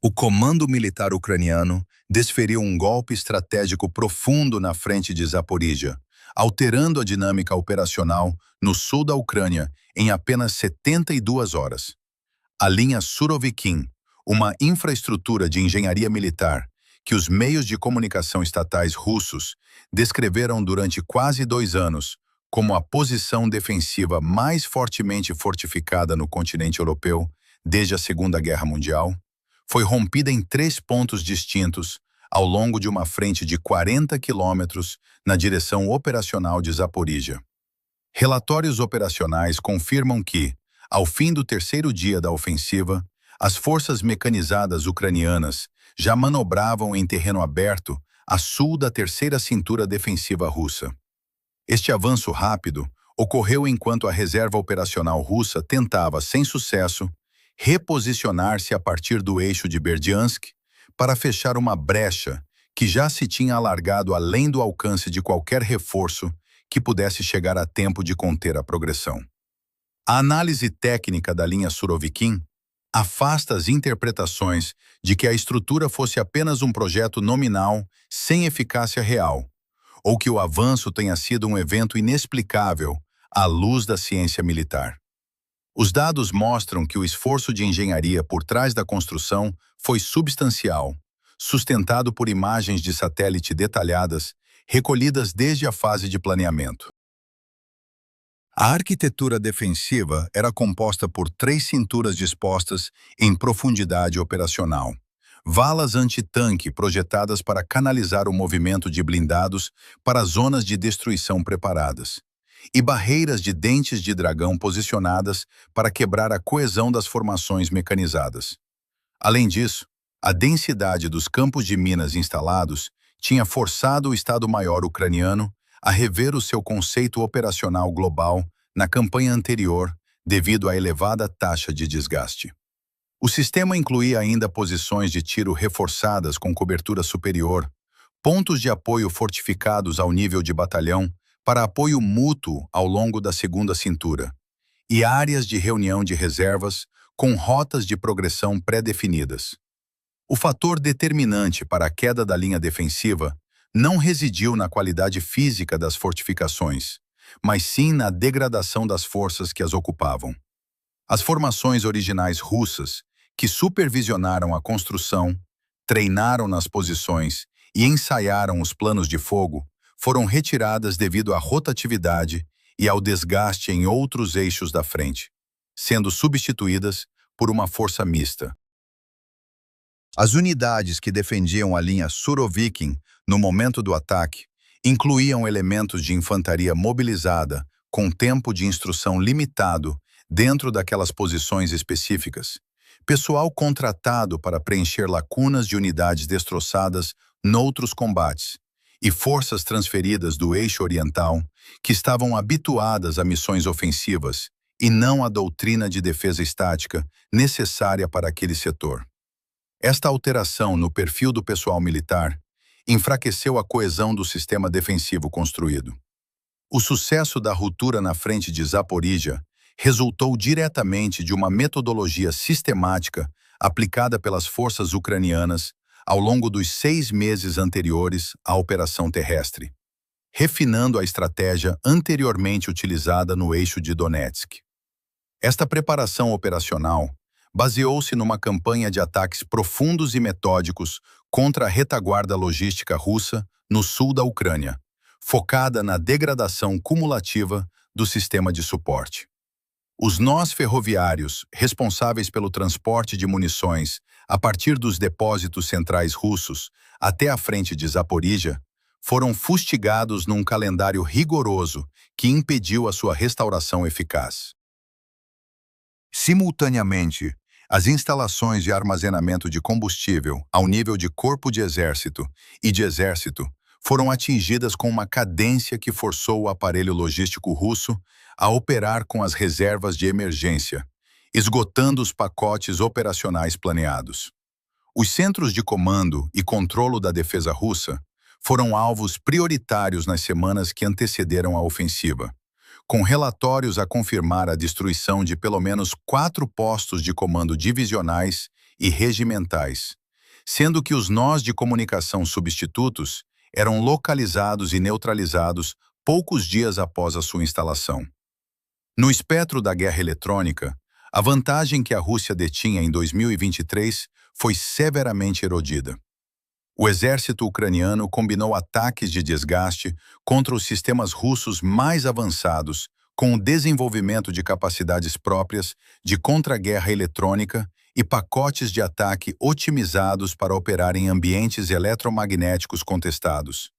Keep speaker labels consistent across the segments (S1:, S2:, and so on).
S1: O comando militar ucraniano desferiu um golpe estratégico profundo na frente de Zaporíjia, alterando a dinâmica operacional no sul da Ucrânia em apenas 72 horas. A linha Surovikin, uma infraestrutura de engenharia militar que os meios de comunicação estatais russos descreveram durante quase 2 anos como a posição defensiva mais fortemente fortificada no continente europeu desde a Segunda Guerra Mundial, foi rompida em 3 pontos distintos ao longo de uma frente de 40 quilômetros na direção operacional de Zaporíjia. Relatórios operacionais confirmam que, ao fim do terceiro dia da ofensiva, as forças mecanizadas ucranianas já manobravam em terreno aberto a sul da terceira cintura defensiva russa. Este avanço rápido ocorreu enquanto a reserva operacional russa tentava, sem sucesso, reposicionar-se a partir do eixo de Berdyansk para fechar uma brecha que já se tinha alargado além do alcance de qualquer reforço que pudesse chegar a tempo de conter a progressão. A análise técnica da linha Surovikin afasta as interpretações de que a estrutura fosse apenas um projeto nominal sem eficácia real, ou que o avanço tenha sido um evento inexplicável à luz da ciência militar. Os dados mostram que o esforço de engenharia por trás da construção foi substancial, sustentado por imagens de satélite detalhadas, recolhidas desde a fase de planeamento. A arquitetura defensiva era composta por 3 cinturas dispostas em profundidade operacional. Valas antitanque projetadas para canalizar o movimento de blindados para zonas de destruição preparadas. E barreiras de dentes de dragão posicionadas para quebrar a coesão das formações mecanizadas. Além disso, a densidade dos campos de minas instalados tinha forçado o Estado-Maior ucraniano a rever o seu conceito operacional global na campanha anterior devido à elevada taxa de desgaste. O sistema incluía ainda posições de tiro reforçadas com cobertura superior, pontos de apoio fortificados ao nível de batalhão para apoio mútuo ao longo da segunda cintura, e áreas de reunião de reservas com rotas de progressão pré-definidas. O fator determinante para a queda da linha defensiva não residiu na qualidade física das fortificações, mas sim na degradação das forças que as ocupavam. As formações originais russas, que supervisionaram a construção, treinaram nas posições e ensaiaram os planos de fogo, foram retiradas devido à rotatividade e ao desgaste em outros eixos da frente, sendo substituídas por uma força mista. As unidades que defendiam a linha Surovikin no momento do ataque incluíam elementos de infantaria mobilizada com tempo de instrução limitado dentro daquelas posições específicas, pessoal contratado para preencher lacunas de unidades destroçadas noutros combates, e forças transferidas do eixo oriental que estavam habituadas a missões ofensivas e não à doutrina de defesa estática necessária para aquele setor. Esta alteração no perfil do pessoal militar enfraqueceu a coesão do sistema defensivo construído. O sucesso da ruptura na frente de Zaporíjia resultou diretamente de uma metodologia sistemática aplicada pelas forças ucranianas ao longo dos 6 meses anteriores à operação terrestre, refinando a estratégia anteriormente utilizada no eixo de Donetsk. Esta preparação operacional baseou-se numa campanha de ataques profundos e metódicos contra a retaguarda logística russa no sul da Ucrânia, focada na degradação cumulativa do sistema de suporte. Os nós ferroviários, responsáveis pelo transporte de munições a partir dos depósitos centrais russos até a frente de Zaporíjia, foram fustigados num calendário rigoroso que impediu a sua restauração eficaz. Simultaneamente, as instalações de armazenamento de combustível ao nível de corpo de exército e de exército foram atingidas com uma cadência que forçou o aparelho logístico russo a operar com as reservas de emergência, esgotando os pacotes operacionais planeados. Os centros de comando e controlo da defesa russa foram alvos prioritários nas semanas que antecederam a ofensiva, com relatórios a confirmar a destruição de pelo menos 4 postos de comando divisionais e regimentais, sendo que os nós de comunicação substitutos eram localizados e neutralizados poucos dias após a sua instalação. No espectro da guerra eletrônica, a vantagem que a Rússia detinha em 2023 foi severamente erodida. O exército ucraniano combinou ataques de desgaste contra os sistemas russos mais avançados com o desenvolvimento de capacidades próprias de contra-guerra eletrônica e pacotes de ataque otimizados para operar em ambientes eletromagnéticos contestados,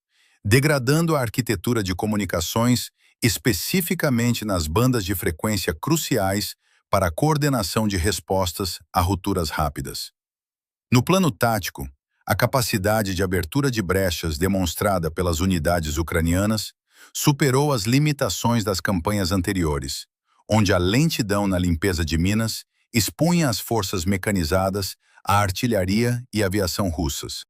S1: degradando a arquitetura de comunicações especificamente nas bandas de frequência cruciais para a coordenação de respostas a rupturas rápidas. No plano tático, a capacidade de abertura de brechas demonstrada pelas unidades ucranianas superou as limitações das campanhas anteriores, onde a lentidão na limpeza de minas expunha as forças mecanizadas, a artilharia e a aviação russas.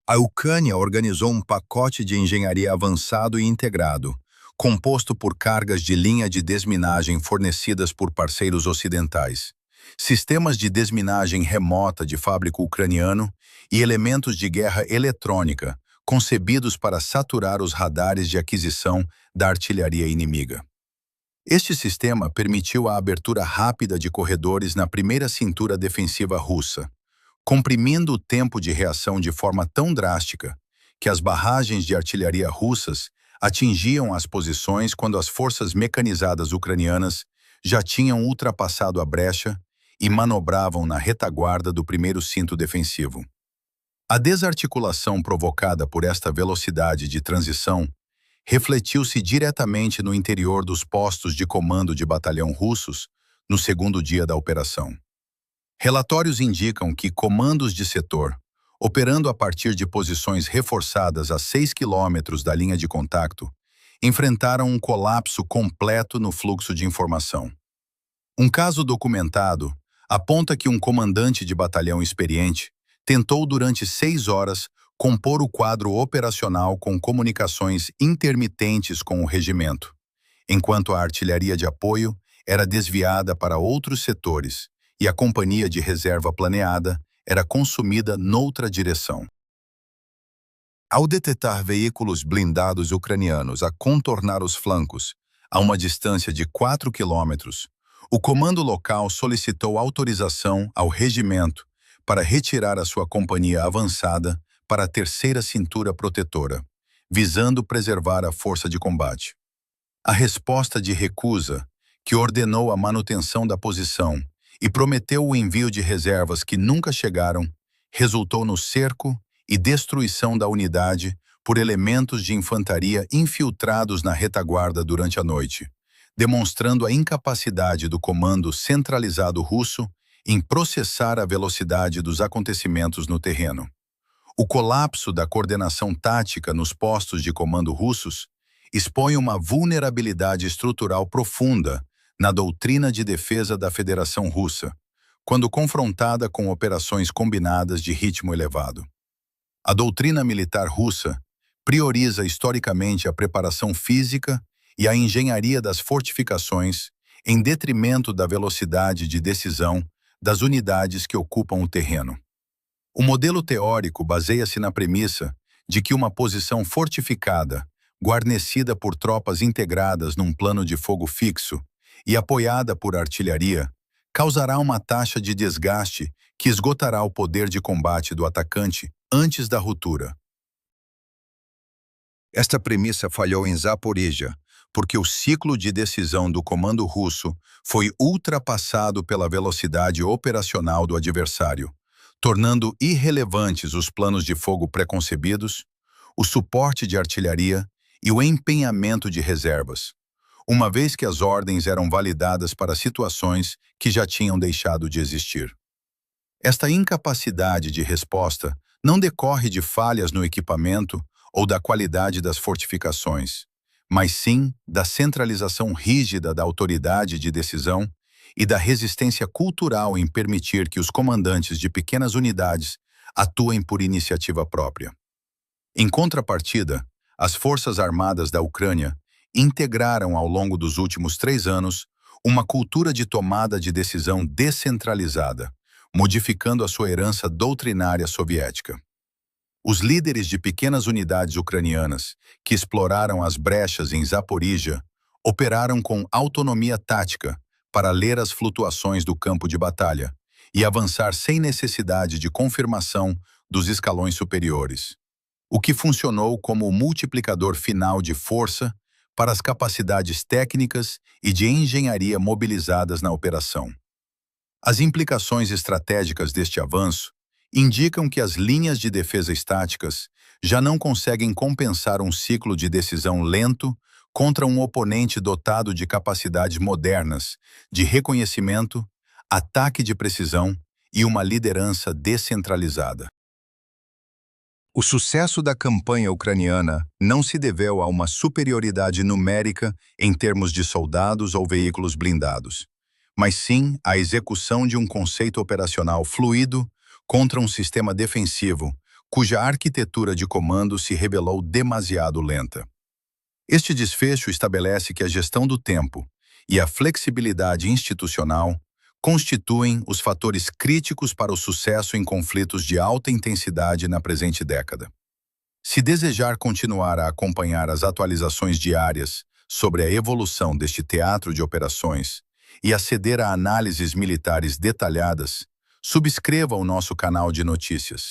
S1: A Ucrânia organizou um pacote de engenharia avançado e integrado, composto por cargas de linha de desminagem fornecidas por parceiros ocidentais, sistemas de desminagem remota de fábrico ucraniano e elementos de guerra eletrônica, concebidos para saturar os radares de aquisição da artilharia inimiga. Este sistema permitiu a abertura rápida de corredores na primeira cintura defensiva russa, comprimindo o tempo de reação de forma tão drástica que as barragens de artilharia russas atingiam as posições quando as forças mecanizadas ucranianas já tinham ultrapassado a brecha e manobravam na retaguarda do primeiro cinto defensivo. A desarticulação provocada por esta velocidade de transição refletiu-se diretamente no interior dos postos de comando de batalhão russos no segundo dia da operação. Relatórios indicam que comandos de setor, operando a partir de posições reforçadas a 6 quilômetros da linha de contacto, enfrentaram um colapso completo no fluxo de informação. Um caso documentado aponta que um comandante de batalhão experiente tentou durante 6 horas compor o quadro operacional com comunicações intermitentes com o regimento, enquanto a artilharia de apoio era desviada para outros setores e a companhia de reserva planeada era consumida noutra direção. Ao detectar veículos blindados ucranianos a contornar os flancos a uma distância de 4 quilômetros, o comando local solicitou autorização ao regimento para retirar a sua companhia avançada para a terceira cintura protetora, visando preservar a força de combate. A resposta de recusa, que ordenou a manutenção da posição e prometeu o envio de reservas que nunca chegaram, resultou no cerco e destruição da unidade por elementos de infantaria infiltrados na retaguarda durante a noite, demonstrando a incapacidade do comando centralizado russo em processar a velocidade dos acontecimentos no terreno. O colapso da coordenação tática nos postos de comando russos expõe uma vulnerabilidade estrutural profunda na doutrina de defesa da Federação Russa, quando confrontada com operações combinadas de ritmo elevado. A doutrina militar russa prioriza historicamente a preparação física e a engenharia das fortificações em detrimento da velocidade de decisão das unidades que ocupam o terreno. O modelo teórico baseia-se na premissa de que uma posição fortificada, guarnecida por tropas integradas num plano de fogo fixo e apoiada por artilharia, causará uma taxa de desgaste que esgotará o poder de combate do atacante antes da ruptura. Esta premissa falhou em Zaporizhia, porque o ciclo de decisão do comando russo foi ultrapassado pela velocidade operacional do adversário, tornando irrelevantes os planos de fogo preconcebidos, o suporte de artilharia e o empenhamento de reservas, uma vez que as ordens eram validadas para situações que já tinham deixado de existir. Esta incapacidade de resposta não decorre de falhas no equipamento ou da qualidade das fortificações, mas sim da centralização rígida da autoridade de decisão e da resistência cultural em permitir que os comandantes de pequenas unidades atuem por iniciativa própria. Em contrapartida, as Forças Armadas da Ucrânia integraram ao longo dos últimos 3 anos uma cultura de tomada de decisão descentralizada, modificando a sua herança doutrinária soviética. Os líderes de pequenas unidades ucranianas, que exploraram as brechas em Zaporíjia, operaram com autonomia tática para ler as flutuações do campo de batalha e avançar sem necessidade de confirmação dos escalões superiores, o que funcionou como o multiplicador final de força para as capacidades técnicas e de engenharia mobilizadas na operação. As implicações estratégicas deste avanço indicam que as linhas de defesa estáticas já não conseguem compensar um ciclo de decisão lento contra um oponente dotado de capacidades modernas, de reconhecimento, ataque de precisão e uma liderança descentralizada. O sucesso da campanha ucraniana não se deveu a uma superioridade numérica em termos de soldados ou veículos blindados, mas sim à execução de um conceito operacional fluido contra um sistema defensivo cuja arquitetura de comando se revelou demasiado lenta. Este desfecho estabelece que a gestão do tempo e a flexibilidade institucional constituem os fatores críticos para o sucesso em conflitos de alta intensidade na presente década. Se desejar continuar a acompanhar as atualizações diárias sobre a evolução deste teatro de operações e aceder a análises militares detalhadas, subscreva o nosso canal de notícias.